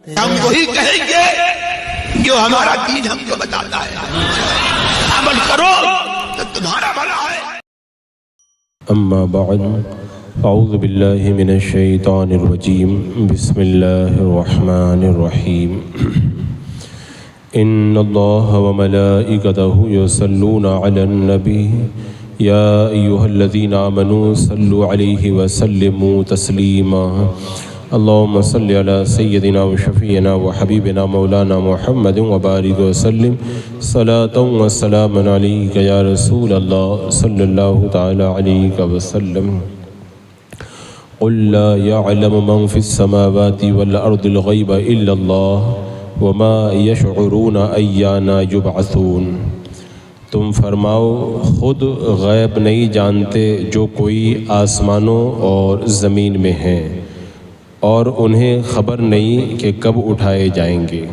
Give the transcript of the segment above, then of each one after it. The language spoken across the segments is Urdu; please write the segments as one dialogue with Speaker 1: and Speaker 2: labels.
Speaker 1: ہم وہی کہیں گے جو ہمارا دین ہم کو بتاتا ہے، عمل کرو تو تمہارا بھلا ہے۔
Speaker 2: اما بعد اعوذ باللہ من الشیطان الرجیم بسم اللہ الرحمن الرحیم ان اللہ وملائکتہ یصلون علی النبی یا ایہا الذین آمنوا صلوا علیہ وسلموا تسلیما اللہم صلی علی سیدنا وشفیعنا وحبیبنا مولانا محمد وبارک وسلم صلاۃ وسلاما علیک یا رسول اللہ صلی اللہ تعالی علیہ وسلم قل لا يعلم من في السماوات والأرض الغيب إلا الله وما يشعرون أيان يبعثون۔ تم فرماؤ خود غیب نہیں جانتے جو کوئی آسمانوں اور زمین میں ہیں، اور انہیں خبر نہیں کہ کب اٹھائے جائیں گے۔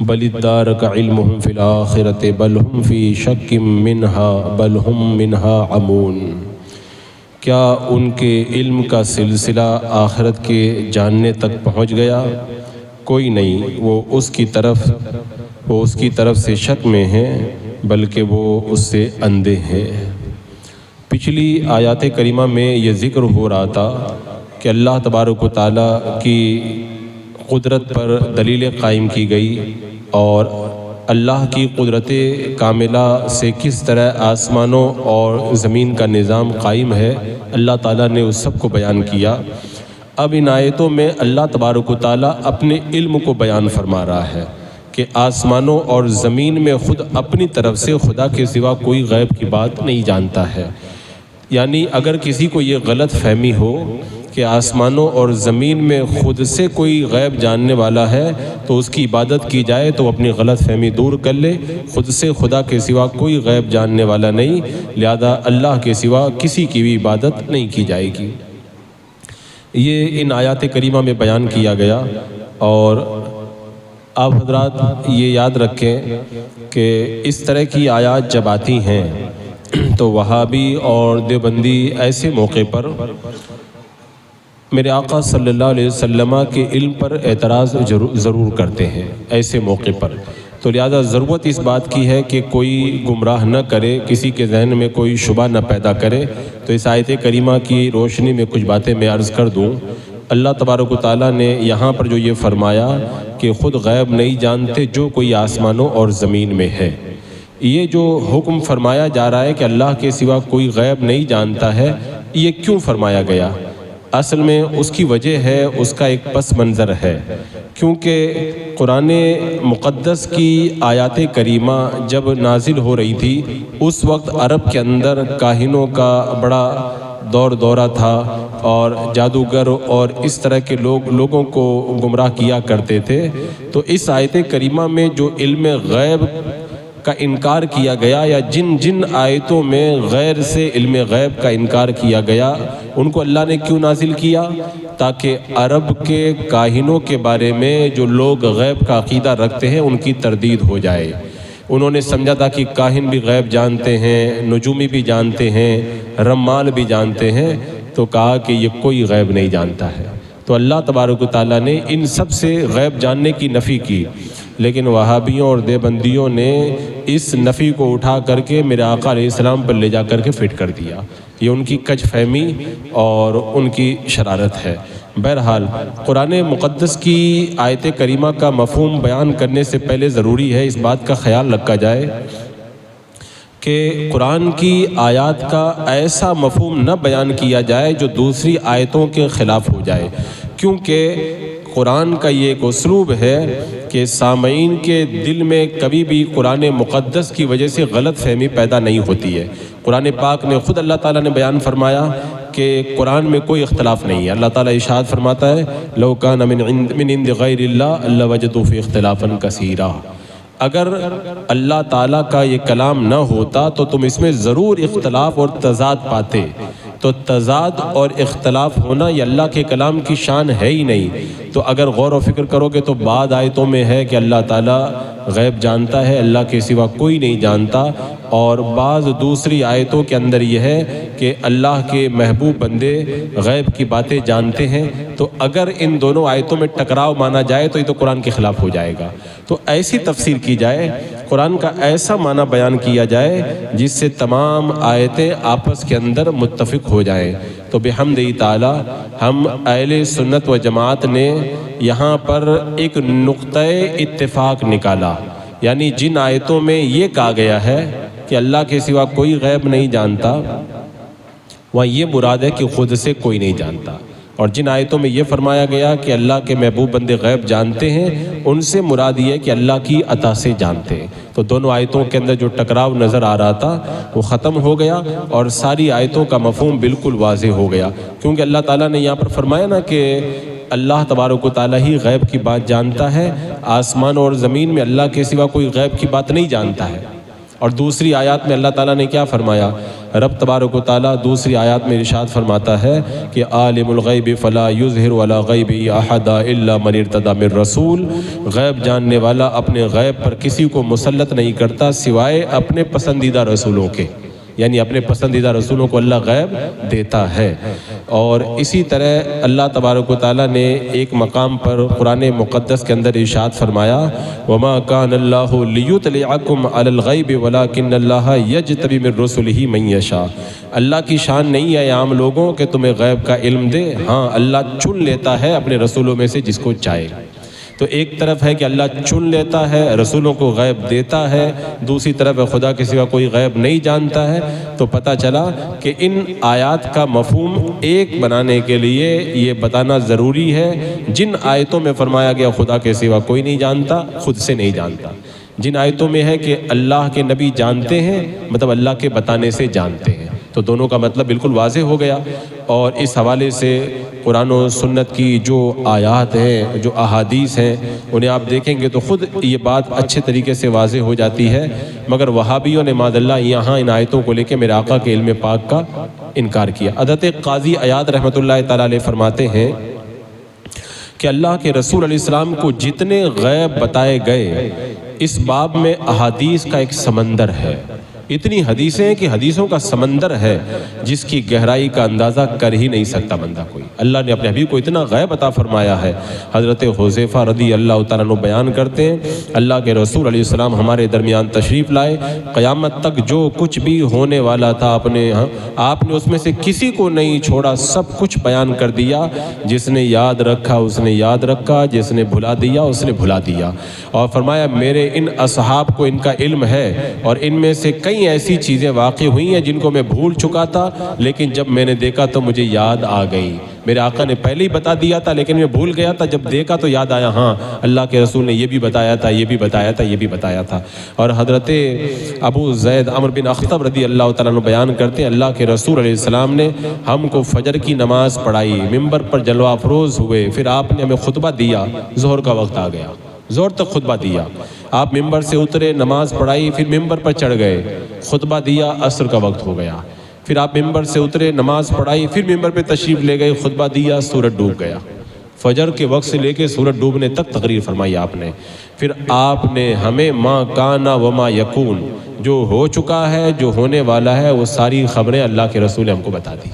Speaker 2: بل ادارک علمهم فی الآخرۃ بل هم فی شک منہا بل هم منہا عمون۔ کیا ان کے علم کا سلسلہ آخرت کے جاننے تک پہنچ گیا؟ کوئی نہیں، وہ اس کی طرف سے شک میں ہیں، بلکہ وہ اس سے اندھے ہیں۔ پچھلی آیات کریمہ میں یہ ذکر ہو رہا تھا کہ اللہ تبارک و تعالیٰ کی قدرت پر دلیل قائم کی گئی، اور اللہ کی قدرت کاملہ سے کس طرح آسمانوں اور زمین کا نظام قائم ہے، اللہ تعالیٰ نے اس سب کو بیان کیا۔ اب ان آیتوں میں اللہ تبارک و تعالیٰ اپنے علم کو بیان فرما رہا ہے کہ آسمانوں اور زمین میں خود اپنی طرف سے خدا کے سوا کوئی غیب کی بات نہیں جانتا ہے۔ یعنی اگر کسی کو یہ غلط فہمی ہو کہ آسمانوں اور زمین میں خود سے کوئی غیب جاننے والا ہے تو اس کی عبادت کی جائے تو اپنی غلط فہمی دور کر لے۔ خود سے خدا کے سوا کوئی غیب جاننے والا نہیں، لہذا اللہ کے سوا کسی کی بھی عبادت نہیں کی جائے گی۔ یہ ان آیات کریمہ میں بیان کیا گیا، اور آپ حضرات یہ یاد رکھیں کہ اس طرح کی آیات جب آتی ہیں تو وہابی اور دیوبندی ایسے موقع پر میرے آقا صلی اللہ علیہ وسلم کے علم پر اعتراض ضرور کرتے ہیں ایسے موقع پر۔ تو لہذا ضرورت اس بات کی ہے کہ کوئی گمراہ نہ کرے، کسی کے ذہن میں کوئی شبہ نہ پیدا کرے۔ تو اس آیت کریمہ کی روشنی میں کچھ باتیں میں عرض کر دوں۔ اللہ تبارک و تعالیٰ نے یہاں پر جو یہ فرمایا کہ خود غیب نہیں جانتے جو کوئی آسمانوں اور زمین میں ہے، یہ جو حکم فرمایا جا رہا ہے کہ اللہ کے سوا کوئی غیب نہیں جانتا ہے، یہ کیوں فرمایا گیا؟ اصل میں اس کی وجہ ہے، اس کا ایک پس منظر ہے، کیونکہ قرآن مقدس کی آیات کریمہ جب نازل ہو رہی تھی اس وقت عرب کے اندر کاہنوں کا بڑا دورہ تھا، اور جادوگر اور اس طرح کے لوگوں کو گمراہ کیا کرتے تھے۔ تو اس آیت کریمہ میں جو علم غیب کا انکار کیا گیا، یا جن آیتوں میں غیر سے علم غیب کا انکار کیا گیا، ان کو اللہ نے کیوں نازل کیا؟ تاکہ عرب کے کاہنوں کے بارے میں جو لوگ غیب کا عقیدہ رکھتے ہیں ان کی تردید ہو جائے۔ انہوں نے سمجھا تھا کہ کاہن بھی غیب جانتے ہیں، نجومی بھی جانتے ہیں، رمال بھی جانتے ہیں، تو کہا کہ یہ کوئی غیب نہیں جانتا ہے۔ تو اللہ تبارک و تعالیٰ نے ان سب سے غیب جاننے کی نفی کی، لیکن وہابیوں اور دیوبندیوں نے اس نفی کو اٹھا کر کے میرے آقا علیہ السلام پر لے جا کر کے فٹ کر دیا۔ یہ ان کی کج فہمی اور ان کی شرارت ہے۔ بہرحال قرآن مقدس کی آیت کریمہ کا مفہوم بیان کرنے سے پہلے ضروری ہے اس بات کا خیال رکھا جائے کہ قرآن کی آیات کا ایسا مفہوم نہ بیان کیا جائے جو دوسری آیتوں کے خلاف ہو جائے، کیونکہ قرآن کا یہ ایک اسلوب ہے کہ سامعین کے دل میں کبھی بھی قرآن مقدس کی وجہ سے غلط فہمی پیدا نہیں ہوتی ہے۔ قرآن پاک میں خود اللہ تعالیٰ نے بیان فرمایا کہ قرآن میں کوئی اختلاف نہیں ہے۔ اللہ تعالیٰ ارشاد فرماتا ہے لو کان من عند غیر اللہ لوجدوا فی اختلافا کثیرا۔ اگر اللہ تعالیٰ کا یہ کلام نہ ہوتا تو تم اس میں ضرور اختلاف اور تضاد پاتے۔ تو تضاد اور اختلاف ہونا یہ اللہ کے کلام کی شان ہے ہی نہیں۔ تو اگر غور و فکر کرو گے تو بعض آیتوں میں ہے کہ اللہ تعالیٰ غیب جانتا ہے، اللہ کے سوا کوئی نہیں جانتا۔ اور بعض دوسری آیتوں کے اندر یہ ہے کہ اللہ کے محبوب بندے غیب کی باتیں جانتے ہیں۔ تو اگر ان دونوں آیتوں میں ٹکراؤ مانا جائے تو یہ تو قرآن کے خلاف ہو جائے گا۔ تو ایسی تفسیر کی جائے، قرآن کا ایسا معنی بیان کیا جائے جس سے تمام آیتیں آپس کے اندر متفق ہو جائیں۔ تو بحمد تعالی ہم اہل سنت و جماعت نے یہاں پر ایک نقطۂ اتفاق نکالا، یعنی جن آیتوں میں یہ کہا گیا ہے کہ اللہ کے سوا کوئی غیب نہیں جانتا، وہاں یہ مراد ہے کہ خود سے کوئی نہیں جانتا، اور جن آیتوں میں یہ فرمایا گیا کہ اللہ کے محبوب بندے غیب جانتے ہیں، ان سے مراد یہ ہے کہ اللہ کی عطا سے جانتے ہیں۔ تو دونوں آیتوں کے اندر جو ٹکراؤ نظر آ رہا تھا وہ ختم ہو گیا، اور ساری آیتوں کا مفہوم بالکل واضح ہو گیا، کیونکہ اللہ تعالیٰ نے یہاں پر فرمایا نا کہ اللہ تبارک و تعالیٰ ہی غیب کی بات جانتا ہے، آسمان اور زمین میں اللہ کے سوا کوئی غیب کی بات نہیں جانتا ہے۔ اور دوسری آیات میں اللہ تعالیٰ نے کیا فرمایا؟ رب تبارک و تعالیٰ دوسری آیات میں ارشاد فرماتا ہے کہ عالم الغیب فلا یظہر علی غیبہ احدا الا من ارتضی من رسول، غیب جاننے والا اپنے غیب پر کسی کو مسلط نہیں کرتا سوائے اپنے پسندیدہ رسولوں کے، یعنی اپنے پسندیدہ رسولوں کو اللہ غیب دیتا ہے۔ اور اسی طرح اللہ تبارک و تعالیٰ نے ایک مقام پر قرآن مقدس کے اندر ارشاد فرمایا وَمَا كَانَ اللَّهُ لِيُطْلِعَكُمْ عَلَى الْغَيْبِ وَلَكِنَّ اللَّهَ يَجْتَبِي مِن رُّسُلِهِ مَن يَشَاءُ۔ اللہ کی شان نہیں ہے عام لوگوں کہ تمہیں غیب کا علم دے، ہاں اللہ چن لیتا ہے اپنے رسولوں میں سے جس کو چاہے۔ تو ایک طرف ہے کہ اللہ چن لیتا ہے، رسولوں کو غیب دیتا ہے، دوسری طرف خدا کے سوا کوئی غیب نہیں جانتا ہے۔ تو پتہ چلا کہ ان آیات کا مفہوم ایک بنانے کے لیے یہ بتانا ضروری ہے، جن آیتوں میں فرمایا گیا خدا کے سوا کوئی نہیں جانتا، خود سے نہیں جانتا، جن آیتوں میں ہے کہ اللہ کے نبی جانتے ہیں، مطلب اللہ کے بتانے سے جانتے ہیں، تو دونوں کا مطلب بالکل واضح ہو گیا۔ اور اس حوالے سے قرآن و سنت کی جو آیات ہیں، جو احادیث ہیں، انہیں آپ دیکھیں گے تو خود یہ بات اچھے طریقے سے واضح ہو جاتی ہے، مگر وہابیوں نے معاذ اللہ یہاں ان آیتوں کو لے کے میرے آقا کے علم پاک کا انکار کیا۔ حضرت قاضی عیاض رحمۃ اللہ تعالیٰ علیہ فرماتے ہیں کہ اللہ کے رسول علیہ السلام کو جتنے غیب بتائے گئے، اس باب میں احادیث کا ایک سمندر ہے، اتنی حدیثیں ہیں کہ حدیثوں کا سمندر ہے جس کی گہرائی کا اندازہ کر ہی نہیں سکتا بندہ کوئی۔ اللہ نے اپنے حبیب کو اتنا غیب عطا فرمایا ہے۔ حضرت حذیفہ رضی اللہ تعالیٰ عنہ بیان کرتے ہیں اللہ کے رسول علیہ السلام ہمارے درمیان تشریف لائے، قیامت تک جو کچھ بھی ہونے والا تھا آپ نے اس میں سے کسی کو نہیں چھوڑا، سب کچھ بیان کر دیا، جس نے یاد رکھا اس نے یاد رکھا، جس نے بھلا دیا اس نے بھلا دیا۔ اور فرمایا میرے ان اصحاب کو ان کا علم ہے، اور ان میں سے کئی ایسی چیزیں واقع ہوئی ہیں جن کو میں بھول چکا تھا، لیکن جب میں نے دیکھا تو مجھے یاد آ گئی۔ میرے آقا نے پہلے ہی بتا دیا تھا لیکن میں بھول گیا تھا، جب دیکھا تو یاد آیا، ہاں اللہ کے رسول نے یہ بھی بتایا تھا، یہ بھی بتایا تھا، یہ بھی بتایا تھا۔ اور حضرت ابو زید عمرو بن اخطب رضی اللہ تعالیٰ عنہ بیان کرتے ہیں اللہ کے رسول علیہ السلام نے ہم کو فجر کی نماز پڑھائی، ممبر پر جلوہ افروز ہوئے، پھر آپ نے ہمیں خطبہ دیا، ظہر کا وقت آ گیا، زور تک خطبہ دیا، آپ ممبر سے اترے، نماز پڑھائی، پھر ممبر پر چڑھ گئے، خطبہ دیا، عصر کا وقت ہو گیا، پھر آپ ممبر سے اترے، نماز پڑھائی، پھر ممبر پہ تشریف لے گئے، خطبہ دیا، سورج ڈوب گیا۔ فجر کے وقت سے لے کے سورج ڈوبنے تک تقریر فرمائی آپ نے۔ پھر آپ نے ہمیں ما کانا وما یکون، جو ہو چکا ہے، جو ہونے والا ہے، وہ ساری خبریں اللہ کے رسول نے ہم کو بتا دی۔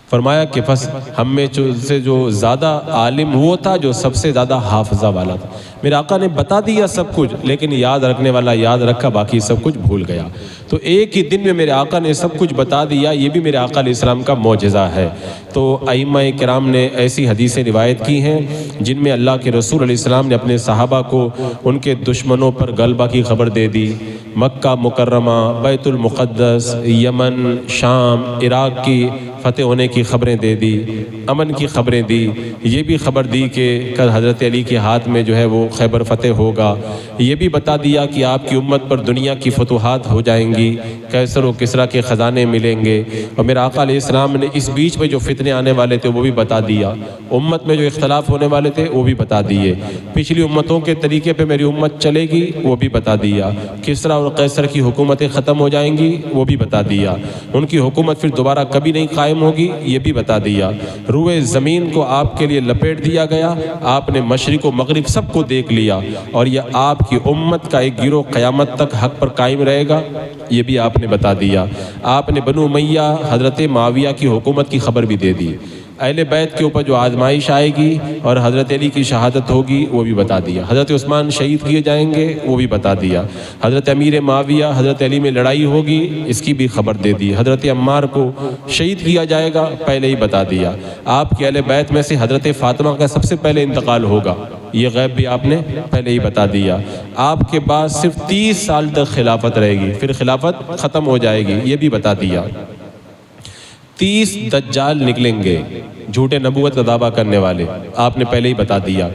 Speaker 2: فرمایا کہ بس ہم میں سے جو زیادہ عالم وہ تھا جو سب سے زیادہ حافظہ والا تھا۔ میرے آقا نے بتا دیا سب کچھ، لیکن یاد رکھنے والا یاد رکھا، باقی سب کچھ بھول گیا۔ تو ایک ہی دن میں میرے آقا نے سب کچھ بتا دیا، یہ بھی میرے آقا علیہ السلام کا معجزہ ہے۔ تو ائمہ کرام نے ایسی حدیثیں روایت کی ہیں جن میں اللہ کے رسول علیہ السلام نے اپنے صحابہ کو ان کے دشمنوں پر غلبہ کی خبر دے دی، مکہ مکرمہ، بیت المقدس، یمن، شام، عراق کی فتح ہونے کی خبریں دے دی، امن کی خبریں دی، یہ بھی خبر دی کہ کل حضرت علی کے ہاتھ میں جو ہے وہ خیبر فتح ہوگا، یہ بھی بتا دیا کہ آپ کی امت پر دنیا کی فتوحات ہو جائیں گی، کیسر و کسریٰ کے خزانے ملیں گے، اور میرے آقا علیہ السلام نے اس بیچ میں جو فتنے آنے والے تھے وہ بھی بتا دیا، امت میں جو اختلاف ہونے والے تھے وہ بھی بتا دیے، پچھلی امتوں کے طریقے پہ میری امت چلے گی وہ بھی بتا دیا، کسریٰ اور قیصر کی حکومتیں ختم ہو جائیں گی وہ بھی بتا دیا، ان کی حکومت پھر دوبارہ کبھی نہیں قائم ہوگی یہ بھی بتا دیا، روئے زمین کو آپ کے لیے لپیٹ دیا گیا، آپ نے مشرق و مغرب سب کو دیکھ لیا، اور یہ آپ کی امت کا ایک گروہ قیامت تک حق پر قائم رہے گا یہ بھی آپ نے بتا دیا، آپ نے بنو امیہ حضرت معاویہ کی حکومت کی خبر بھی دے دی، اہل بیت کے اوپر جو آزمائش آئے گی اور حضرت علی کی شہادت ہوگی وہ بھی بتا دیا، حضرت عثمان شہید کیے جائیں گے وہ بھی بتا دیا، حضرت امیر معاویہ حضرت علی میں لڑائی ہوگی اس کی بھی خبر دے دی، حضرت عمار کو شہید کیا جائے گا پہلے ہی بتا دیا، آپ کے اہل بیت میں سے حضرت فاطمہ کا سب سے پہلے انتقال ہوگا یہ غیب بھی آپ نے پہلے ہی بتا دیا، آپ کے بعد صرف 30 سال تک خلافت رہے گی پھر خلافت ختم ہو جائے گی یہ بھی بتا دیا، 30 دجال نکلیں گے جھوٹے نبوت کا دعویٰ کرنے والے آپ نے پہلے ہی بتا دیا،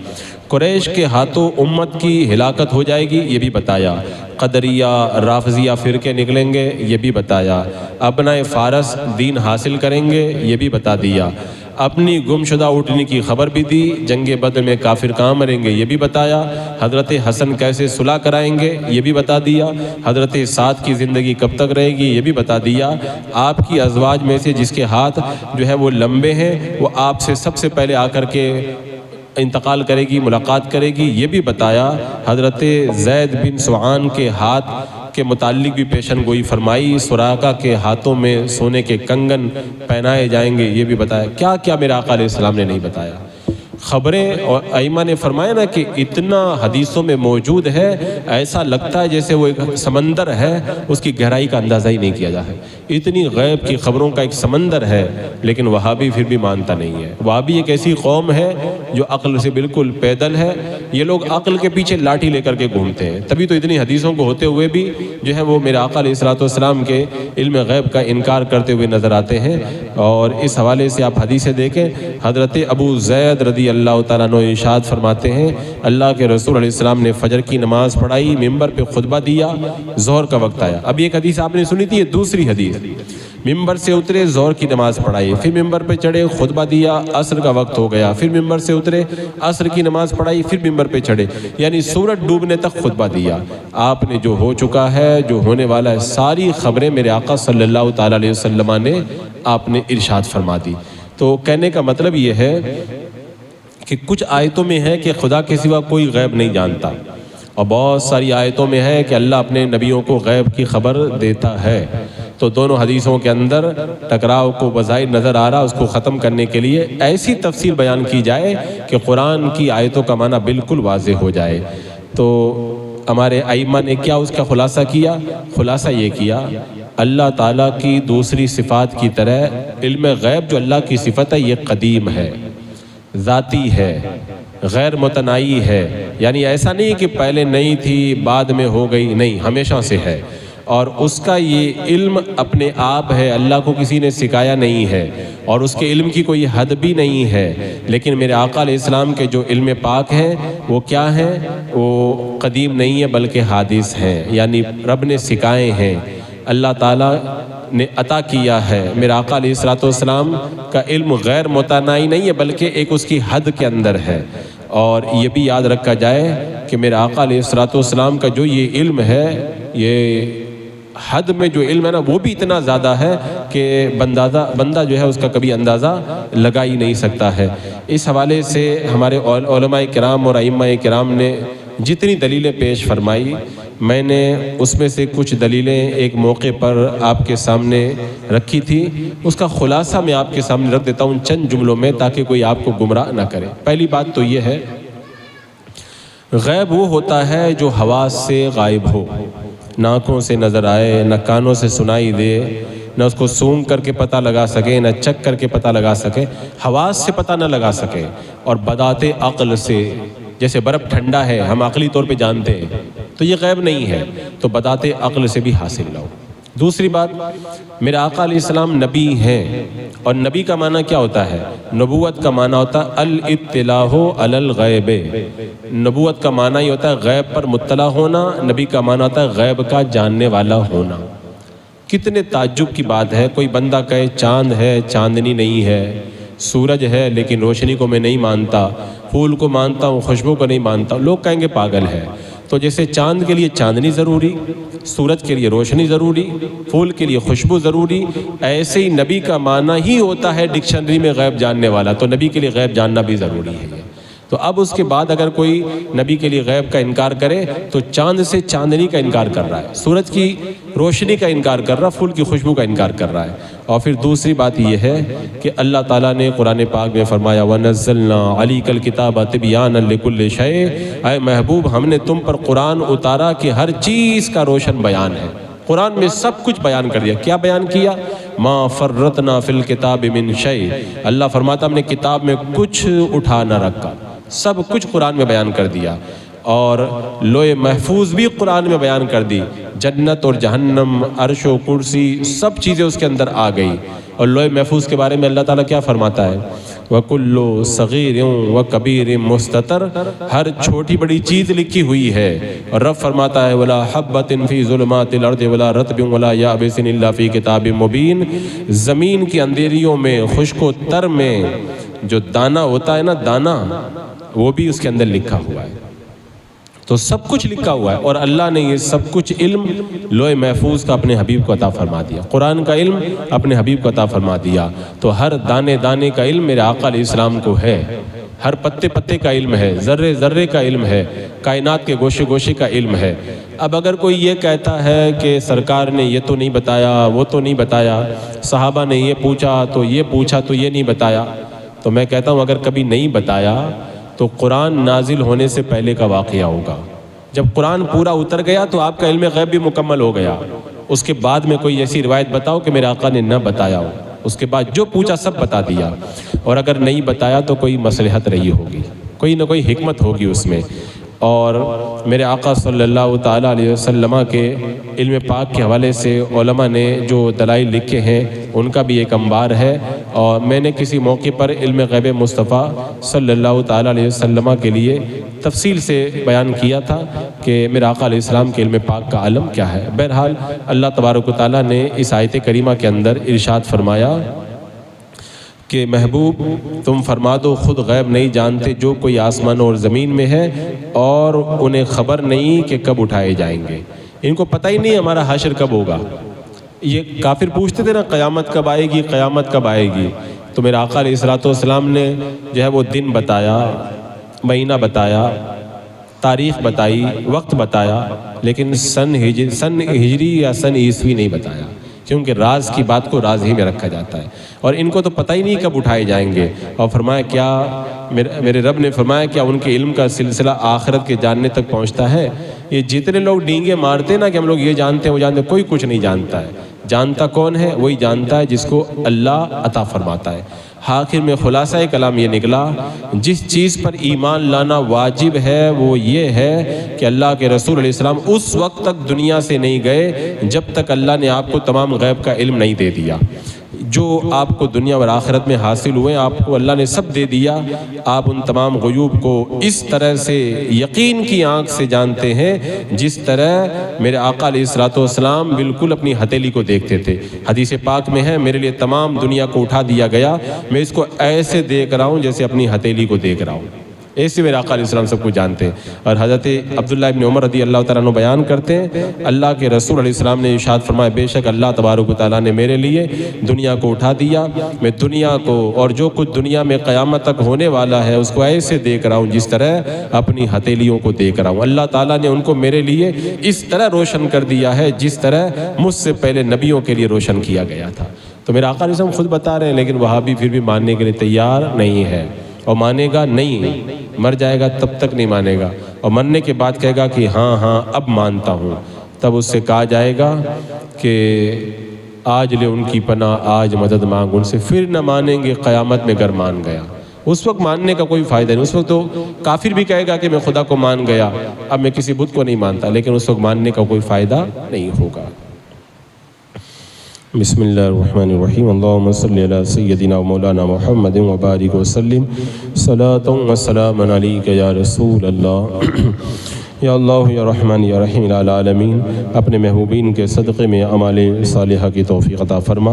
Speaker 2: قریش کے ہاتھوں امت کی ہلاکت ہو جائے گی یہ بھی بتایا، قدریہ رافضیہ فرقے نکلیں گے یہ بھی بتایا، ابنائے فارس دین حاصل کریں گے یہ بھی بتا دیا، اپنی گمشدہ اٹھنے کی خبر بھی دی، جنگ بدر میں کافر کہاں مریں گے یہ بھی بتایا، حضرت حسن کیسے صلح کرائیں گے یہ بھی بتا دیا، حضرت سعد کی زندگی کب تک رہے گی یہ بھی بتا دیا، آپ کی ازواج میں سے جس کے ہاتھ جو ہے وہ لمبے ہیں وہ آپ سے سب سے پہلے آ کر کے انتقال کرے گی ملاقات کرے گی یہ بھی بتایا، حضرت زید بن سعان کے ہاتھ کے متعلق بھی پیشن گوئی فرمائی، سراقہ کے ہاتھوں میں سونے کے کنگن پہنائے جائیں گے یہ بھی بتایا، کیا کیا میرے آقا علیہ السلام نے نہیں بتایا، خبریں اور ائمہ نے فرمایا نا کہ اتنا حدیثوں میں موجود ہے ایسا لگتا ہے جیسے وہ ایک سمندر ہے اس کی گہرائی کا اندازہ ہی نہیں کیا جا ہے، اتنی غیب کی خبروں کا ایک سمندر ہے، لیکن وہابی پھر بھی مانتا نہیں ہے، وہابی ایک ایسی قوم ہے جو عقل سے بالکل پیدل ہے، یہ لوگ عقل کے پیچھے لاٹھی لے کر کے گھومتے ہیں، تبھی تو اتنی حدیثوں کو ہوتے ہوئے بھی جو ہے وہ میرے آقا علیہ السلام کے علم غیب کا انکار کرتے ہوئے نظر آتے ہیں، اور اس حوالے سے آپ حدیثیں دیکھیں، حضرت ابو زید رضی اللہ تعالیٰ عنہ ارشاد فرماتے ہیں اللہ کے رسول علیہ السلام نے فجر کی نماز پڑھائی، ممبر پہ خطبہ دیا، ظہر کا وقت آیا، اب ایک حدیث آپ نے سنی تھی، یہ دوسری حدیث، ممبر سے اترے ظہر کی نماز پڑھائی، پھر ممبر پہ چڑھے خطبہ دیا، عصر کا وقت ہو گیا، پھر ممبر سے اترے عصر کی نماز پڑھائی، پھر ممبر پہ چڑھے، یعنی سورج ڈوبنے تک خطبہ دیا، آپ نے جو ہو چکا ہے جو ہونے والا ہے ساری خبریں میرے آقا صلی اللہ تعالیٰ علیہ وسلم نے آپ نے ارشاد فرما دی، تو کہنے کا مطلب یہ ہے کہ کچھ آیتوں میں ہے کہ خدا کے سوا کوئی غیب نہیں جانتا، اور بہت ساری آیتوں میں ہے کہ اللہ اپنے نبیوں کو غیب کی خبر دیتا ہے، تو دونوں حدیثوں کے اندر ٹکراؤ کو بظاہر نظر آ رہا، اس کو ختم کرنے کے لیے ایسی تفسیر بیان کی جائے کہ قرآن کی آیتوں کا معنی بالکل واضح ہو جائے، تو ہمارے ائمہ نے کیا اس کا خلاصہ کیا، خلاصہ یہ کیا اللہ تعالیٰ کی دوسری صفات کی طرح علم غیب جو اللہ کی صفت ہے یہ قدیم ہے، ذاتی ہے، غیر متناہی ہے، یعنی ایسا نہیں کہ پہلے نہیں تھی بعد میں ہو گئی، نہیں، ہمیشہ سے ہے، اور اس کا یہ علم اپنے آپ ہے، اللہ کو کسی نے سکھایا نہیں ہے، اور اس کے علم کی کوئی حد بھی نہیں ہے، لیکن میرے آقا علیہ السلام کے جو علم پاک ہیں وہ کیا ہیں، وہ قدیم نہیں ہے بلکہ حادث ہیں، یعنی رب نے سکھائے ہیں، اللہ تعالیٰ نے عطا کیا ہے، میرے آقا علیہ السلام کا علم غیر متناہی نہیں ہے بلکہ ایک اس کی حد کے اندر ہے، اور یہ بھی یاد رکھا جائے کہ میرے آقا علیہ السلام کا جو یہ علم ہے یہ حد میں جو علم ہے نا وہ بھی اتنا زیادہ ہے کہ بندہ جو ہے اس کا کبھی اندازہ لگا ہی نہیں سکتا ہے، اس حوالے سے ہمارے علماء کرام اور ائمہ کرام نے جتنی دلیلیں پیش فرمائی میں نے اس میں سے کچھ دلیلیں ایک موقع پر آپ کے سامنے رکھی تھی، اس کا خلاصہ میں آپ کے سامنے رکھ دیتا ہوں چند جملوں میں تاکہ کوئی آپ کو گمراہ نہ کرے۔ پہلی بات تو یہ ہے غیب وہ ہوتا ہے جو حواس سے غائب ہو، نہ آنکھوں سے نظر آئے، نہ کانوں سے سنائی دے، نہ اس کو سونگ کر کے پتہ لگا سکے، نہ چک کر کے پتہ لگا سکے، حواس سے پتہ نہ لگا سکے، اور بدات عقل سے، جیسے برف ٹھنڈا ہے ہم عقلی طور پہ جانتے ہیں تو یہ غیب نہیں ہے، تو بدات عقل سے بھی حاصل نہ ہو۔ دوسری بات، میرے آقا علیہ السلام نبی ہیں، اور نبی کا معنی کیا ہوتا ہے؟ نبوت کا معنی ہوتا ہے الاطلاع علی الغیب، نبوت کا معنی یہ ہوتا ہے غیب پر مطلع ہونا، نبی کا معنی ہوتا ہے غیب کا جاننے والا ہونا۔ کتنے تعجب کی بات ہے، کوئی بندہ کہے چاند ہے چاندنی نہیں ہے، سورج ہے لیکن روشنی کو میں نہیں مانتا، پھول کو مانتا ہوں خوشبو کو نہیں مانتا، لوگ کہیں گے پاگل ہے۔ تو جیسے چاند کے لیے چاندنی ضروری، سورج کے لیے روشنی ضروری، پھول کے لیے خوشبو ضروری، ایسے ہی نبی کا معنی ہی ہوتا ہے ڈکشنری میں غیب جاننے والا، تو نبی کے لیے غیب جاننا بھی ضروری ہے۔ تو اب اس کے بعد اگر کوئی نبی کے لیے غیب کا انکار کرے تو چاند سے چاندنی کا انکار کر رہا ہے، سورج کی روشنی کا انکار کر رہا ہے، پھول کی خوشبو کا انکار کر رہا ہے۔ اور پھر دوسری بات یہ ہے کہ اللہ تعالیٰ نے قرآن پاک میں فرمایا وَنَزَّلْنَا عَلَيْكَ الْكِتَابَ تِبْيَانًا لِكُلِّ شَيْءٍ، اے محبوب ہم نے تم پر قرآن اتارا کہ ہر چیز کا روشن بیان ہے۔ قرآن میں سب کچھ بیان کر دیا۔ کیا بیان کیا؟ ما فرطنا فی الکتاب من شیء، اللہ فرماتا ہم نے کتاب میں کچھ اٹھا نہ رکھا، سب کچھ قرآن میں بیان کر دیا۔ اور لوح محفوظ بھی قرآن میں بیان کر دی، جنت اور جہنم، عرش و کرسی، سب چیزیں اس کے اندر آ گئی۔ اور لوح محفوظ کے بارے میں اللہ تعالیٰ کیا فرماتا ہے؟ وَكُلُّ صَغِيرٍ وَكَبِيرٍ مُسْتَطَرٍ، ہر چھوٹی بڑی چیز لکھی ہوئی ہے۔ اور رب فرماتا ہے وَلَا حَبَّةٍ فِي ظُلُمَاتِ الْأَرْضِ وَلَا رَطْبٍ وَلَا يَابِسٍ إِلَّا فِي كِتَابٍ مُبِينٍ، زمین کی اندھیریوں میں، خشک و تر میں جو دانا ہوتا ہے نا، دانا، وہ بھی اس کے اندر لکھا ہوا ہے۔ تو سب کچھ لکھا ہوا ہے، اور اللہ نے یہ سب کچھ علم لوح محفوظ کا اپنے حبیب کو عطا فرما دیا، قرآن کا علم اپنے حبیب کو عطا فرما دیا۔ تو ہر دانے دانے کا علم میرے آقا علیہ السلام کو ہے، ہر پتے پتے کا علم ہے، ذرے ذرے کا علم ہے، کائنات کے گوشے گوشے کا علم ہے۔ اب اگر کوئی یہ کہتا ہے کہ سرکار نے یہ تو نہیں بتایا، وہ تو نہیں بتایا، صحابہ نے یہ پوچھا تو یہ نہیں بتایا، تو میں کہتا ہوں اگر کبھی نہیں بتایا تو قرآن نازل ہونے سے پہلے کا واقعہ ہوگا۔ جب قرآن پورا اتر گیا تو آپ کا علم غیب بھی مکمل ہو گیا۔ اس کے بعد میں کوئی ایسی روایت بتاؤ کہ میرے آقا نے نہ بتایا ہو، اس کے بعد جو پوچھا سب بتا دیا۔ اور اگر نہیں بتایا تو کوئی مصلحت رہی ہوگی، کوئی نہ کوئی حکمت ہوگی اس میں۔ اور میرے آقا صلی اللہ تعالیٰ علیہ وسلم کے علم پاک کے حوالے سے علماء نے جو دلائل لکھے ہیں ان کا بھی ایک انبار ہے۔ اور میں نے کسی موقع پر علم غیب مصطفیٰ صلی اللہ تعالیٰ علیہ وسلم کے لیے تفصیل سے بیان کیا تھا کہ میرے آقا علیہ السلام کے علم پاک کا علم کیا ہے۔ بہرحال اللہ تبارک و تعالیٰ نے اس آیت کریمہ کے اندر ارشاد فرمایا کہ محبوب تم فرما دو خود غیب نہیں جانتے جو کوئی آسمان اور زمین میں ہے، اور انہیں خبر نہیں کہ کب اٹھائے جائیں گے۔ ان کو پتہ ہی نہیں ہمارا حشر کب ہوگا۔ یہ کافر پوچھتے تھے نا قیامت کب آئے گی، قیامت کب آئے گی، تو میرے آقا علیہ السلام نے جو ہے وہ دن بتایا، مہینہ بتایا، تاریخ بتائی، وقت بتایا، لیکن سن ہجری یا سن عیسوی نہیں بتایا، کیونکہ راز کی بات کو راز ہی میں رکھا جاتا ہے۔ اور ان کو تو پتہ ہی نہیں کب اٹھائے جائیں گے۔ اور فرمایا کیا میرے رب نے فرمایا کیا ان کے علم کا سلسلہ آخرت کے جاننے تک پہنچتا ہے؟ یہ جتنے لوگ ڈینگے مارتے نا کہ ہم لوگ یہ جانتے ہیں وہ جانتے ہیں، کوئی کچھ نہیں جانتا ہے۔ جانتا کون ہے؟ وہی جانتا ہے جس کو اللہ عطا فرماتا ہے۔ آخر میں خلاصہ کلام یہ نکلا، جس چیز پر ایمان لانا واجب ہے وہ یہ ہے کہ اللہ کے رسول علیہ السلام اس وقت تک دنیا سے نہیں گئے جب تک اللہ نے آپ کو تمام غیب کا علم نہیں دے دیا۔ جو آپ کو دنیا اور آخرت میں حاصل ہوئے آپ کو اللہ نے سب دے دیا۔ آپ ان تمام غیوب کو اس طرح سے یقین کی آنکھ سے جانتے ہیں جس طرح میرے آقا علیہ السلام بالکل اپنی ہتھیلی کو دیکھتے تھے۔ حدیث پاک میں ہے میرے لیے تمام دنیا کو اٹھا دیا گیا، میں اس کو ایسے دیکھ رہا ہوں جیسے اپنی ہتھیلی کو دیکھ رہا ہوں۔ ایسے میرے آقا علیہ السلام سب کو جانتے ہیں۔ اور حضرت عبداللہ ابن عمر رضی اللہ تعالیٰ عنہ بیان کرتے ہیں اللہ کے رسول علیہ السلام نے ارشاد فرمایا بے شک اللہ تبارک و تعالیٰ نے میرے لیے دنیا کو اٹھا دیا، میں دنیا کو اور جو کچھ دنیا میں قیامت تک ہونے والا ہے اس کو ایسے دیکھ رہا ہوں جس طرح اپنی ہتھیلیوں کو دیکھ رہا ہوں۔ اللہ تعالیٰ نے ان کو میرے لیے اس طرح روشن کر دیا ہے جس طرح مجھ سے پہلے نبیوں کے لیے روشن کیا گیا تھا۔ تو میرے آقا علیہ السلام خود بتا رہے ہیں، لیکن وہابی پھر بھی ماننے کے لیے تیار نہیں ہے، اور مانے گا نہیں، مر جائے گا تب تک نہیں مانے گا، اور مرنے کے بعد کہے گا کہ ہاں ہاں اب مانتا ہوں۔ تب اس سے کہا جائے گا کہ آج لے ان کی پناہ، آج مدد مانگ ان سے، پھر نہ مانیں گے قیامت میں گر مان گیا۔ اس وقت ماننے کا کوئی فائدہ نہیں، اس وقت تو کافر بھی کہے گا کہ میں خدا کو مان گیا، اب میں کسی بت کو نہیں مانتا، لیکن اس وقت ماننے کا کوئی فائدہ نہیں ہوگا۔ بسم اللہ الرحمن الرحیم، اللہم صلی علی سیدنا و مولانا محمد و بارک وسلم، صلاۃ و سلام علیک یا رسول اللہ۔ یا اللہ یا رحمان یا رحیم العالمین، اپنے محبوبین کے صدقے میں اعمال صالحہ کی توفیق عطا فرما،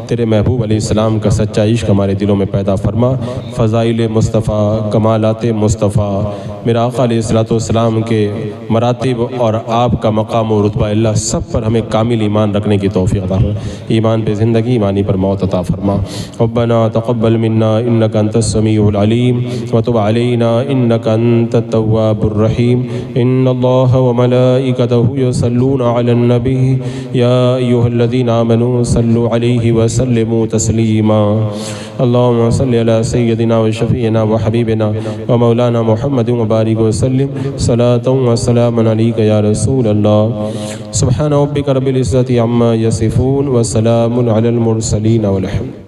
Speaker 2: تیرے محبوب علیہ السلام کا سچا عشق ہمارے دلوں میں پیدا فرما، فضائل مصطفیٰ، کمالات مصطفیٰ، میرا آقا علیہ السلام کے مراتب اور آپ کا مقام و رتبہ اللہ سب پر ہمیں کامل ایمان رکھنے کی توفیق عطا فرما، ایمان پہ زندگی، ایمانی پر موت عطا فرما۔ ربنا تقبل منا انك انت السميع العليم وتب علينا انك انت التواب الرحيم۔ ان الله وملائكته يصلون على النبي يا ايها الذين امنوا صلوا عليه وسلموا تسليما۔ اللهم صل على سيدنا وشفيعنا وحبيبنا ومولانا محمد وبارك وسلم صلاة وسلاما عليك يا رسول الله۔ سبحان ربك رب العزة عما يصفون وسلام على المرسلين والحمد